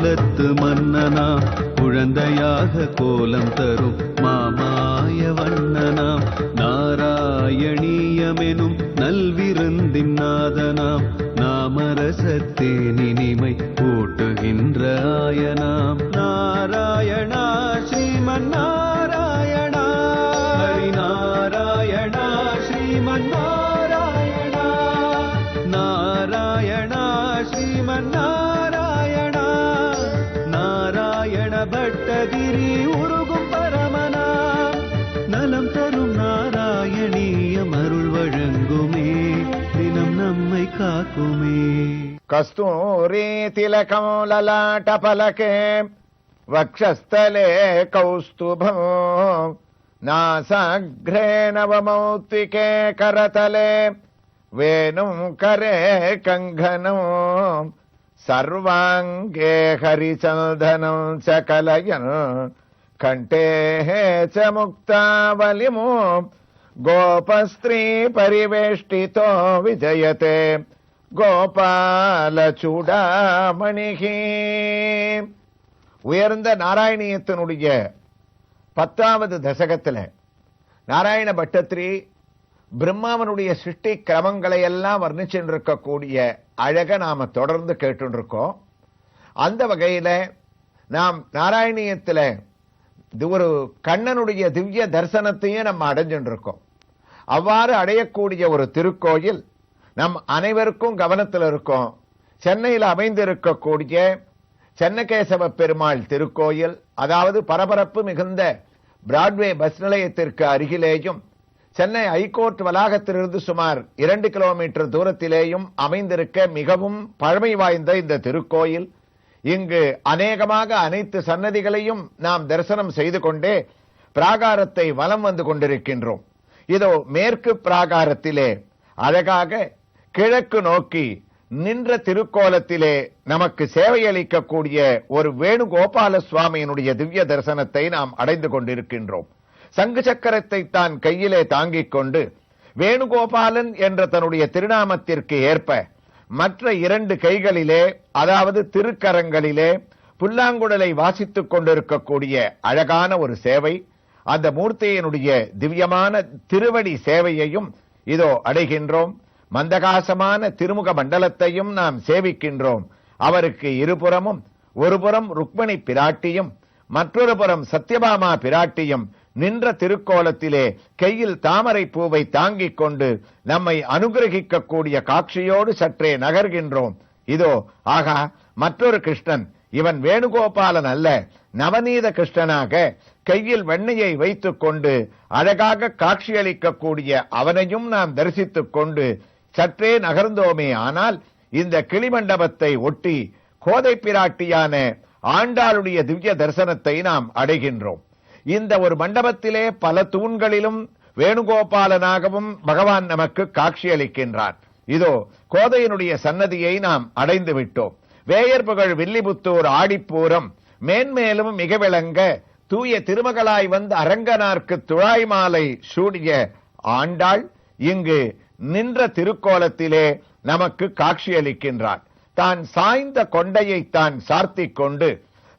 கோலத்து மன்னனாம் குழந்தையாக கோலம் தரும் மாமாய வண்ணனாம் நாராயணீயமெனும் நல்விருந்தின் நாதனாம் நாமரசத்தேனினிமை கூட்டுகின்ற ஆயனாம் நாராயணா ஸ்ரீமன் நாராயணா ஹரிநாராயணா ஸ்ரீமன் நாராயணா நாராயணா ஸ்ரீமன் நாராயணா நாராயண பட்டகிரி உருகும் பரமனா நலம் தரும் நாராயணீயம் அருள் வழங்குமே தினம் நம்மை காக்குமே. கஸ்தூரி திலகம் லலாட்ட பலகே வக்ஷஸ்தலே கௌஸ்துபம் நாசாக்ரே நவமௌத்திகே கரதலே வேணும் கரே கங்கனம் சர்வாங்கே ஹரிச்சந்தனம் சகலயன் கண்டே ச முக்தாவலிமோ கோபஸ்திரீ பரிவேஷ்டிதோ விஜயதே கோபால சூடாமணிகி. உயர்ந்த நாராயணியத்தினுடைய 10வது தசகத்துல நாராயண பட்டத்திரி பிரம்மாவனுடைய சிருஷ்டி கிரமங்களை எல்லாம் வர்ணிச்சுருக்கக்கூடிய அழக நாம தொடர்ந்து கேட்டுருக்கோம். அந்த வகையில நாம் நாராயணியத்துல ஒரு கண்ணனுடைய திவ்ய தரிசனத்தையும் நம்ம அடைஞ்சுருக்கோம். அவ்வாறு அடையக்கூடிய ஒரு திருக்கோயில் நம் அனைவருக்கும் கவனத்தில் இருக்கும். சென்னையில் அமைந்திருக்கக்கூடிய சென்னகேசவ பெருமாள் திருக்கோயில், அதாவது பரபரப்பு மிகுந்த பிராட்வே பஸ் நிலையத்திற்கு அருகிலேயும் சென்னை ஐகோர்ட் வளாகத்திலிருந்து சுமார் 2 கிலோமீட்டர் தூரத்திலேயும் அமைந்திருக்க மிகவும் பழமை வாய்ந்த இந்த திருக்கோயில். இங்கு அநேகமாக அனைத்து சன்னதிகளையும் நாம் தரிசனம் செய்து கொண்டே பிராகாரத்தை வலம் வந்து கொண்டிருக்கின்றோம். இதோ மேற்கு பிராகாரத்திலே அழகாக கிழக்கு நோக்கி நின்ற திருக்கோலத்திலே நமக்கு சேவையளிக்கக்கூடிய ஒரு வேணுகோபால சுவாமியினுடைய திவ்ய தரிசனத்தை நாம் அடைந்து கொண்டிருக்கின்றோம். சங்கு சக்கரத்தை தான் கையிலே தாங்கிக் கொண்டு வேணுகோபாலன் என்ற தன்னுடைய திருநாமத்திற்கு ஏற்ப மற்ற 2 கைகளிலே, அதாவது திருக்கரங்களிலே புல்லாங்குழலை வாசித்துக் கொண்டிருக்கக்கூடிய அழகான ஒரு சேவை, அந்த மூர்த்தியினுடைய திவ்யமான திருவடி சேவையையும் இதோ அடைகின்றோம். மந்தகாசமான திருமுக மண்டலத்தையும் நாம் சேவிக்கின்றோம். அவருக்கு இருபுறமும், ஒரு புறம் ருக்மணி பிராட்டியும் மற்றொரு புறம் சத்யபாமா பிராட்டியும் நின்ற திருக்கோலத்திலே கையில் தாமரை பூவை தாங்கிக் கொண்டு நம்மை அனுகிரகிக்கக்கூடிய காட்சியோடு சற்றே நகர்கின்றோம். இதோ ஆகா, மற்றொரு கிருஷ்ணன், இவன் வேணுகோபாலன் அல்ல, நவநீத கிருஷ்ணனாக கையில் வெண்ணையை வைத்துக் கொண்டு அழகாக காட்சியளிக்கக்கூடிய அவனையும் நாம் தரிசித்துக் கொண்டு சற்றே நகர்ந்தோமே. ஆனால் இந்த கிளிமண்டபத்தை ஒட்டி கோதை பிராட்டியான ஆண்டாளுடைய திவ்ய தரிசனத்தை நாம் அடைகின்றோம். இந்த ஒரு மண்டபத்திலே பல தூண்களிலும் வேணுகோபாலனாகவும் பகவான் நமக்கு காட்சியளிக்கின்றான். இதோ கோதையினுடைய சன்னதியை நாம் அடைந்து விட்டோம். வேயர் புகழ் வில்லிபுத்தூர் ஆடிப்பூரம் மேன்மேலும் மிக விளங்க தூய திருமகளாய் வந்து அரங்கனார்க்கு துழாய் மாலை சூடிய ஆண்டாள் இங்கு நின்ற திருக்கோலத்திலே நமக்கு காட்சியளிக்கின்றான். தான் சாய்ந்த கொண்டையை தான் சார்த்திக் கொண்டு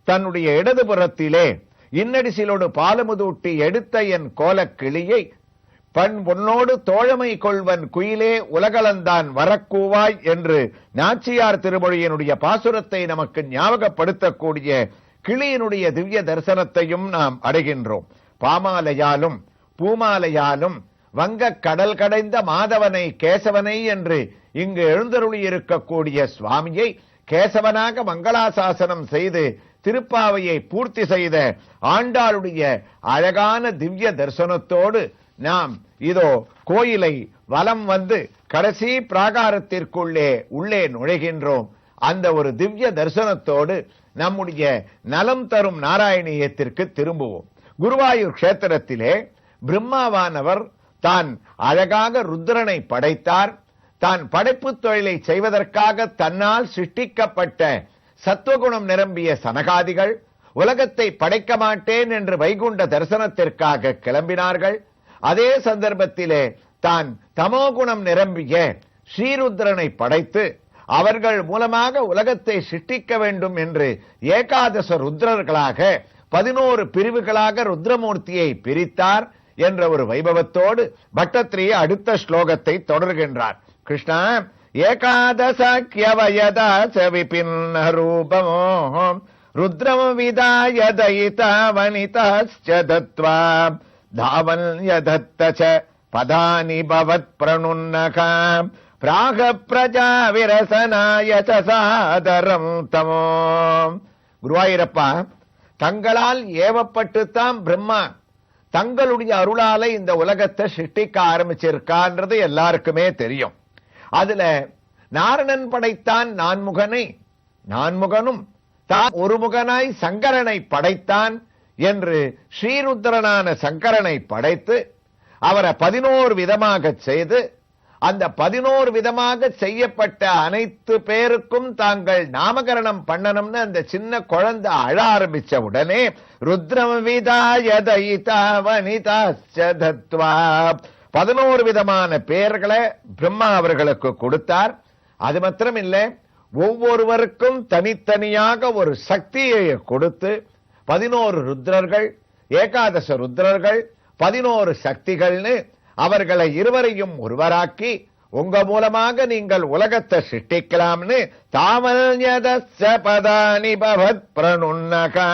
தன்னுடைய இடதுபுறத்திலே இன்னடிசிலோடு பாலமுதூட்டி எடுத்த என் கோலக் கிளியை பண் பொன்னோடு தோழமை கொள்வன் குயிலே உலகளந்தான் வரக்கூவாய் என்று நாச்சியார் திருமொழியினுடைய பாசுரத்தை நமக்கு ஞாபகப்படுத்தக்கூடிய கிளியினுடைய திவ்ய தரிசனத்தையும் நாம் அடைகின்றோம். பாமாலையாலும் பூமாலையாலும் வங்க கடல் கடைந்த மாதவனை கேசவனை என்று இங்கு எழுந்தருளி இருக்கக்கூடிய சுவாமியை கேசவனாக மங்களாசாசனம் செய்து திருப்பாவையை பூர்த்தி செய்த ஆண்டாளுடைய அழகான திவ்ய தரிசனத்தோடு நாம் இதோ கோயிலை வலம் வந்து கடைசி பிராகாரத்திற்குள்ளே உள்ளே நுழைகின்றோம். அந்த ஒரு திவ்ய தரிசனத்தோடு நம்முடைய நலம் தரும் நாராயணியத்திற்கு திரும்புவோம். குருவாயூர் கஷேத்திரத்திலே பிரம்மாவானவர் தான் அழகாக ருத்ரனை படைத்தார். தான் படைப்பு தொழிலை செய்வதற்காக தன்னால் சிருஷ்டிக்கப்பட்ட சத்துவகுணம் நிரம்பிய சனகாதிகள் உலகத்தை படைக்க மாட்டேன் என்று வைகுண்ட தரிசனத்திற்காக கிளம்பினார்கள். அதே சந்தர்ப்பத்திலே தான் தமோகுணம் நிரம்பிய ஸ்ரீருத்ரனை படைத்து அவர்கள் மூலமாக உலகத்தை சிருஷ்டிக்க வேண்டும் என்று ஏகாதச ருத்ரர்களாக 11 பிரிவுகளாக ருத்ரமூர்த்தியை பிரித்தார் என்ற ஒரு வைபவத்தோடு பட்டத்ரி அடுத்த ஸ்லோகத்தை தொடர்கின்றார். கிருஷ்ணா ஏகாதசக்யவயதாச விபின்ன ரூபமோ ருத்ரம் விதாய தயிதா வனிதாஸ்ச தத்வா தாவன் யதத்தச பதானி பவத் பிரணுன்னகா பிராக பிரஜா விரசனாய சாதரம் தமோ. குருவாயூரப்பா, தங்களால் ஏவப்பட்டுத்தான் பிரம்மா தங்களுடைய அருளால இந்த உலகத்தை சிருஷ்டிக்க ஆரம்பிச்சிருக்கான்றது எல்லாருக்குமே தெரியும். அதுல நாரணன் படைத்தான் நான்முகனை, நான்முகனும் தான் ஒரு முகனாய் சங்கரனை படைத்தான் என்று ஸ்ரீருத்ரனான சங்கரனை படைத்து அவரை 11 விதமாக செய்து அந்த 11 விதமாக செய்யப்பட்ட அனைத்து பேருக்கும் தாங்கள் நாமகரணம் பண்ணணும்னு அந்த சின்ன குழந்தை அழ ஆரம்பிச்ச உடனே ருத்ரம் விதாய தயிதா வனிதாஸ்ச தத்வா 11 விதமான பெயர்களை பிரம்மா அவர்களுக்கு கொடுத்தார். அது மாத்திரம் இல்ல, ஒவ்வொருவருக்கும் தனித்தனியாக ஒரு சக்தியை கொடுத்து 11 ருத்ரர்கள், ஏகாதச ருத்ரர்கள், 11 சக்திகள்னு அவர்களை இருவரையும் ஒருவராக்கி உங்க மூலமாக நீங்கள் உலகத்தை சிருஷ்டிக்கலாம்னு தாமல்யதஸ்ஸ பதானி பவத் பிரணுன்னகா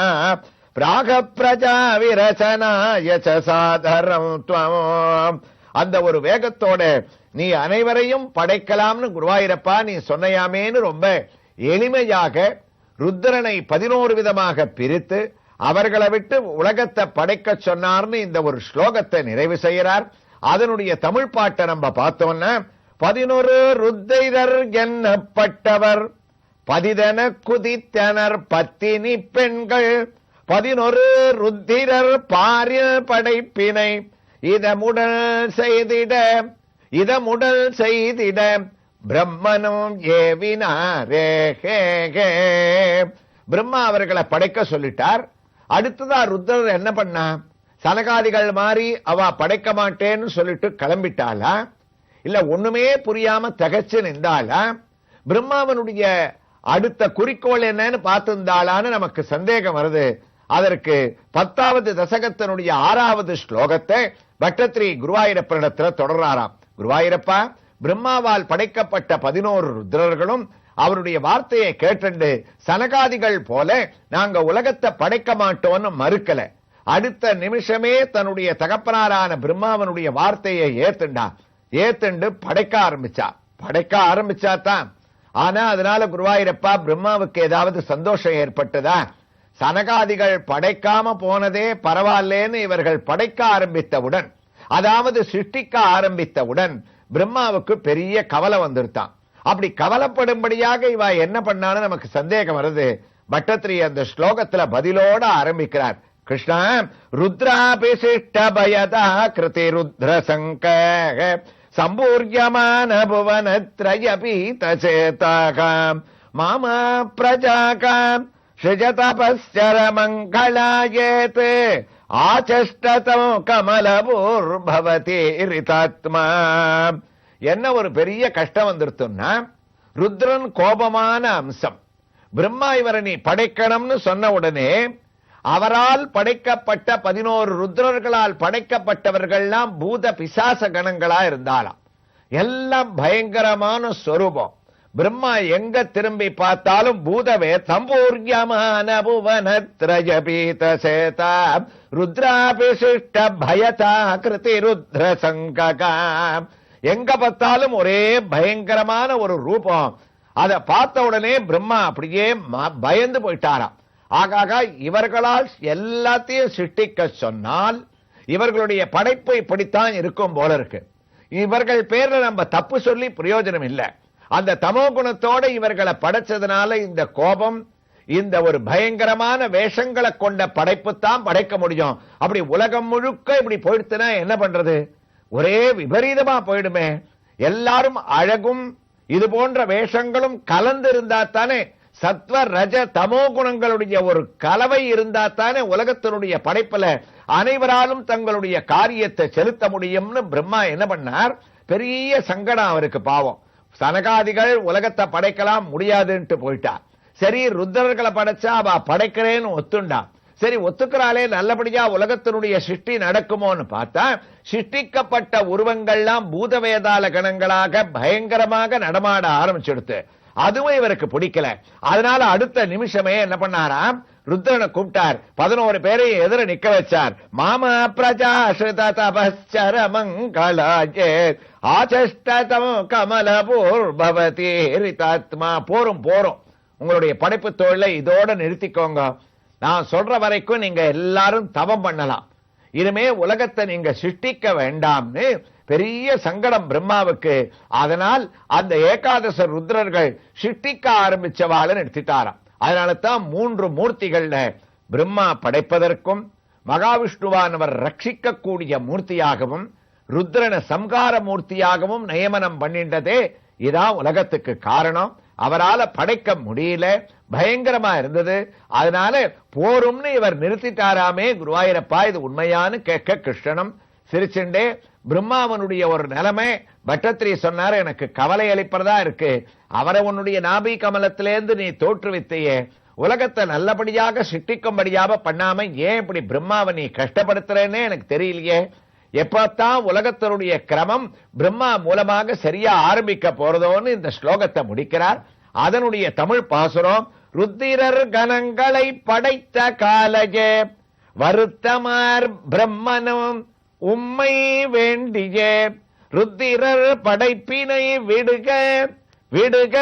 பிராக பிரஜா விரசனாய சாதரம் த்வம். அந்த ஒரு வேகத்தோட நீ அனைவரையும் படைக்கலாம்னு குருவாயூரப்பா நீ சொன்னையாமேன்னு ரொம்ப எளிமையாக ருத்ரனை 11 விதமாக பிரித்து அவர்களை விட்டு உலகத்தை படைக்க சொன்னார்னு இந்த ஒரு ஸ்லோகத்தை நிறைவு செய்கிறார். அதனுடைய தமிழ் பாட்டை நம்ம பார்த்தோம்னா 11 ருத்திரர் எண்ணப்பட்டவர் பதிதன குதித்தனர் பத்தினி பெண்கள் 11 ருத்திரர் பாரில் படைப்பினை இதமுடல் செய்திட பிரம்மனும் ஏவினாரே. பிரம்மா அவர்களை படைக்க சொல்லிட்டார். அடுத்ததா ருத்ரர் என்ன பண்ணா, சனகாதிகள் மாறி அவ படைக்க மாட்டேன்னு சொல்லிட்டு கிளம்பிட்டாளா, இல்ல ஒண்ணுமே புரியாம தகச்சு நின்றாளா, பிரம்மாவனுடைய அடுத்த குறிக்கோள் என்னன்னு பார்த்திருந்தாளான்னு நமக்கு சந்தேகம் வருது. அதற்கு 10வது தசகத்தினுடைய 6வது ஸ்லோகத்தை பட்டத்ரி குருவாயூரப்பனிடத்துல தொடர்றாராம். குருவாயூரப்பா, பிரம்மாவால் படைக்கப்பட்ட 11 ருத்ரர்களும் அவருடைய வார்த்தையை கேட்டு சனகாதிகள் போல நாங்க உலகத்தை படைக்க மாட்டோம்னு மறுக்கல. அடுத்த நிமிஷமே தன்னுடைய தகப்பனாரான பிரம்மாவனுடைய வார்த்தையை ஏத்துண்டு படைக்க ஆரம்பிச்சாதான். ஆனா அதனால குருவாயூரப்பா பிரம்மாவுக்கு ஏதாவது சந்தோஷம் ஏற்பட்டதா? சனகாதிகள் படைக்காம போனதே பரவாயில்லேன்னு இவர்கள் படைக்க ஆரம்பித்தவுடன், அதாவது சிருஷ்டிக்க ஆரம்பித்தவுடன் பிரம்மாவுக்கு பெரிய கவலை வந்துருத்தான். அப்படி கவலைப்படும்படியாக இவ என்ன பண்ணான்னு நமக்கு சந்தேகம் வருது. பட்டத்ரி அந்த ஸ்லோகத்துல பதிலோட ஆரம்பிக்கிறார். கிருஷ்ணா ருத்ராபிசிஷ்ட பயதா கிருதி ருத்ர சங்க சம்பூர்யமான புவனத்ரயபீத சேதாகாம் மாமா பிரஜாகாம் ஸ்ருஜதபஸ்சர மங்களாயேத் ஆச்சஷ்டதோ கமலபூர்பவதி ரிதாத்மா. என்ன ஒரு பெரிய கஷ்டம் வந்துருத்துன்னா, ருத்ரன் கோபமான அம்சம். பிரம்மா இவரை நீ படைக்கணும்னு சொன்ன உடனே அவரால் படைக்கப்பட்ட 11 ருத்ரர்களால் படைக்கப்பட்டவர்கள்லாம் பூத பிசாச கணங்களா இருந்தாலாம். எல்லாம் பயங்கரமான ஸ்வரூபம். பிரம்மா எங்க திரும்பி பார்த்தாலும் பூதவே சம்பூர்யமான புவனத்ரயபீத சேதா ருத்ராபிசிஷ்ட பயதா கிருதி ருத்ர சங்ககா. எங்க பார்த்தாலும் ஒரே பயங்கரமான ஒரு ரூபம். அதை பார்த்த உடனே பிரம்மா அப்படியே பயந்து போயிட்டாராம். ஆகாக இவர்களால் எல்லாத்தையும் சிருஷ்டிக்க சொன்னால் இவர்களுடைய படைப்பு இப்படித்தான் இருக்கும் போல இருக்கு. இவர்கள் பேர்ல நம்ம தப்பு சொல்லி பிரயோஜனம் இல்லை. அந்த தமோ குணத்தோட இவர்களை படைச்சதுனால இந்த கோபம், இந்த ஒரு பயங்கரமான வேஷங்களை கொண்ட படைப்பு தான் படைக்க முடியும். அப்படி உலகம் முழுக்க இப்படி போயிடுத்துனா என்ன பண்றது? ஒரே விபரீதமா போயிடுமே. எல்லாரும் அழகும் இது போன்ற வேஷங்களும் கலந்து இருந்தா தானே, சத்வ ரஜ தமோ குணங்களுடைய ஒரு கலவை இருந்தா தானே உலகத்தினுடைய படைப்புல அனைவராலும் தங்களுடைய காரியத்தை செலுத்த முடியும்னு பிரம்மா என்ன பண்ணார்? பெரிய சங்கடம் அவருக்கு. பாவம், சனகாதிகள் உலகத்தை படைக்கலாம் முடியாதுன்ட்டு போயிட்டா. சரி, ருத்ரர்களை படைச்சா அவ படைக்கிறேன்னு ஒத்துண்டா. சரி, ஒத்துக்கிறாளே, நல்லபடியா உலகத்தினுடைய சிருஷ்டி நடக்குமோன்னு பார்த்தா சிருஷ்டிக்கப்பட்ட உருவங்கள்லாம் பூதவேதாள கணங்களாக பயங்கரமாக நடமாட ஆரம்பிச்சுடுத்து. அதுவும் இவருக்கு பிடிக்கல. அதனால அடுத்த நிமிஷமே என்ன பண்ணாராம், ருத்ரனை கூப்பிட்டார். 11 பேரையும் எதிர நிக்க வச்சார். மாமா பிரஜாஸ்ருத தபஸ்சர மங்களாஜே ஆச்சஷ்டதம் கமலபூர்பவதி ரிதாத்மா. போரும் போரும், உங்களுடைய படைப்பு தொழிலை இதோட நிறுத்திக்கோங்க. நான் சொல்ற வரைக்கும் நீங்க எல்லாரும் தவம் பண்ணலாம். இனிமே உலகத்தை நீங்க சிருஷ்டிக்க வேண்டாம்னு பெரிய சங்கடம் பிரம்மாவுக்கு. அதனால் அந்த ஏகாதச ருத்ரர்கள் சிருஷ்டிக்க ஆரம்பிச்சவாள நிறுத்திட்டாராம். அதனால தான் 3 மூர்த்திகள்ல பிரம்மா படைப்பதற்கும் மகாவிஷ்ணுவானவர் ரட்சிக்க கூடிய மூர்த்தியாகவும் ருத்ரன சம்ஹார மூர்த்தியாகவும் நியமனம் பண்ணிட்டதே இதான் உலகத்துக்கு காரணம். அவரால படைக்க முடியல, பயங்கரமா இருந்தது. அதனால போரும்னு இவர் நிறுத்திட்டாராமே குருவாயூரப்பா, இது உண்மையான்னு கேட்க கிருஷ்ணனும் சிரிச்சுண்டே, பிரம்மாவனுடைய ஒரு நிலைமை பட்டத்திரி சொன்னார், எனக்கு கவலை அளிப்பதா இருக்கு. அவரை உன்னுடைய நாபி கமலத்திலேருந்து நீ தோற்றுவித்தையே, உலகத்தை நல்லபடியாக சிருஷ்டிக்கும்படியாக பண்ணாம ஏன் இப்படி பிரம்மாவை நீ கஷ்டப்படுத்துறேன்னே எனக்கு தெரியலையே. எப்பத்தான் உலகத்தினுடைய கிரமம் பிரம்மா மூலமாக சரியா ஆரம்பிக்க போறதோன்னு இந்த ஸ்லோகத்தை முடிக்கிறார். அதனுடைய தமிழ் பாசுரம், ருத்திரர் கணங்களை படைத்த காலஜே வருத்தமார் பிரம்மனும் உம்மை வேண்டியே ருத்திரர் படைப்பினை விடுக விடுக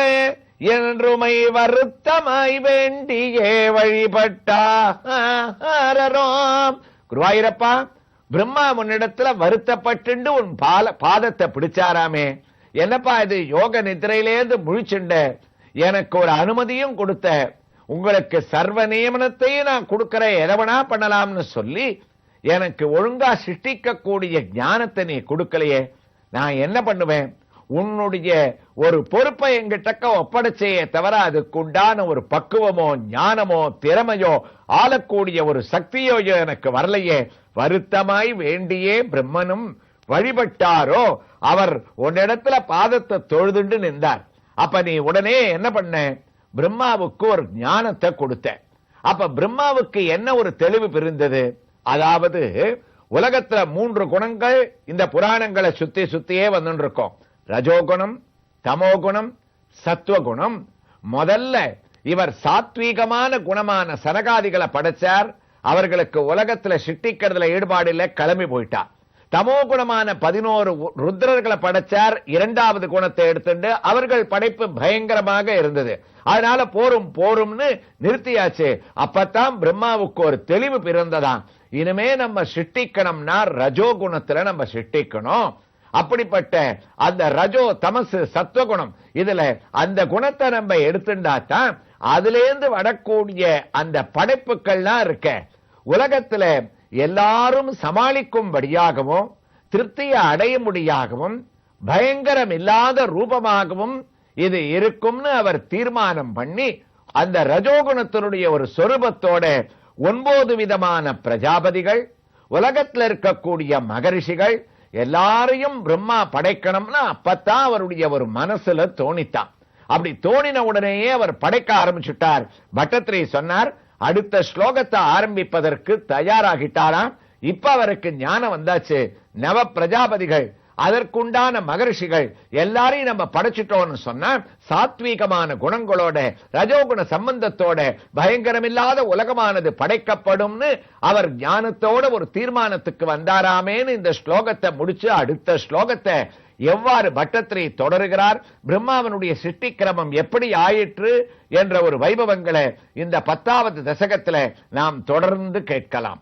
என்றுமை வருத்தமாய் வேண்டியே வழிபட்டாரோம். குருவாயூரப்பா, பிரம்மா உன்னிடத்துல வருத்தப்பட்டு உன் பாதத்தை பிடிச்சாராமே. என்னப்பா இது, யோக நிதிரையிலேருந்து முழிச்சுண்ட, எனக்கு ஒரு அனுமதியும் கொடுத்த, உங்களுக்கு சர்வ நியமனத்தையும் நான் கொடுக்கிறேன், எதவனா பண்ணலாம்னு சொல்லி எனக்கு ஒழுங்கா சிருஷ்டிக்க கூடிய ஞானத்தை நீ கொடுக்கலையே, நான் என்ன பண்ணுவேன்? உன்னுடைய ஒரு பொறுப்பை எங்கிட்டக்க ஒப்படைச்சையே தவிர அதுக்குண்டான ஒரு பக்குவமோ ஞானமோ திறமையோ ஆளக்கூடிய ஒரு சக்தியோ எனக்கு வரலையே. வருத்தமாய் வேண்டியே பிரம்மனும் வழிபட்டாரோ. அவர் உன்னிடத்துல பாதத்தை தொழுதுண்டு நின்றார். அப்ப நீ உடனே என்ன பண்ண? பிரம்மாவுக்கு ஒரு ஞானத்தை கொடுத்த. அப்ப பிரம்மாவுக்கு என்ன ஒரு தெளிவு பிரிந்தது? அதாவது உலகத்துல 3 குணங்கள் இந்த புராணங்களை சுத்தி சுத்தியே வந்துட்டு இருக்கோம். ரஜோகுணம், தமோகுணம், சத்துவகுணம். முதல்ல இவர் சாத்வீகமான குணமான சனகாதிகளை படைச்சார். அவர்களுக்கு உலகத்துல சிருஷ்டிக்கிறதுல ஈடுபாடு இல்ல, கிளம்பி போயிட்டார். தமோ குணமான 11 ருத்ரர்களை படைச்சார். 2வது குணத்தை எடுத்துட்டு அவர்கள் படைப்பு பயங்கரமாக இருந்தது. அதனால போரும் போரும்னு நிறுத்தியாச்சு. அப்பத்தான் பிரம்மாவுக்கு ஒரு தெளிவு பிறந்ததான், இனிமே நம்ம சிருஷ்டிக்கணும்னா ரஜோ குணத்துல நம்ம சிருஷ்டிக்கணும். அப்படிப்பட்ட அந்த ரஜோ தமசு சத்துவகுணம், இதுல அந்த குணத்தை நம்ம எடுத்துட்டாதான் அதிலேந்து வரக்கூடிய அந்த படைப்புகள்லாம் இருக்க உலகத்துல எல்லாரும் சமாளிக்கும்படியாகவும் திருப்தியை அடையும்படியாகவும் பயங்கரம் இல்லாத ரூபமாகவும் இது இருக்கும்னு அவர் தீர்மானம் பண்ணி அந்த ரஜோகுணத்தினுடைய ஒரு சொரூபத்தோட 9 விதமான பிரஜாபதிகள், உலகத்தில் இருக்கக்கூடிய மகரிஷிகள் எல்லாரையும் பிரம்மா படைக்கணும்னா அப்பத்தான் அவருடைய ஒரு மனசுல தோணித்தான். அப்படி தோணின உடனேயே அவர் படைக்க ஆரம்பிச்சுட்டார். பட்டத்திரி சொன்னார், அடுத்த ஸ்லோகத்தை ஆரம்பிப்பதற்கு தயாராகிட்டாராம். இப்ப அவருக்கு ஞானம் வந்தாச்சு. நவ பிரஜாபதிகள், அதற்குண்டான மகரிஷிகள் எல்லாரையும் நம்ம படைச்சிட்டோம்னு சொன்னா சாத்வீகமான குணங்களோட ரஜோகுண சம்பந்தத்தோட பயங்கரமில்லாத உலகமானது படைக்கப்படும்னு அவர் ஞானத்தோட ஒரு தீர்மானத்துக்கு வந்தாராமேன்னு இந்த ஸ்லோகத்தை முடிச்சு அடுத்த ஸ்லோகத்தை எவ்வாறு பட்டத்திரி தொடருகிறார், பிரம்மாவனுடைய சிருஷ்டி கிரமம் எப்படி ஆயிற்று என்ற ஒரு வைபவங்களை இந்த 10வது தசகத்துல நாம் தொடர்ந்து கேட்கலாம்.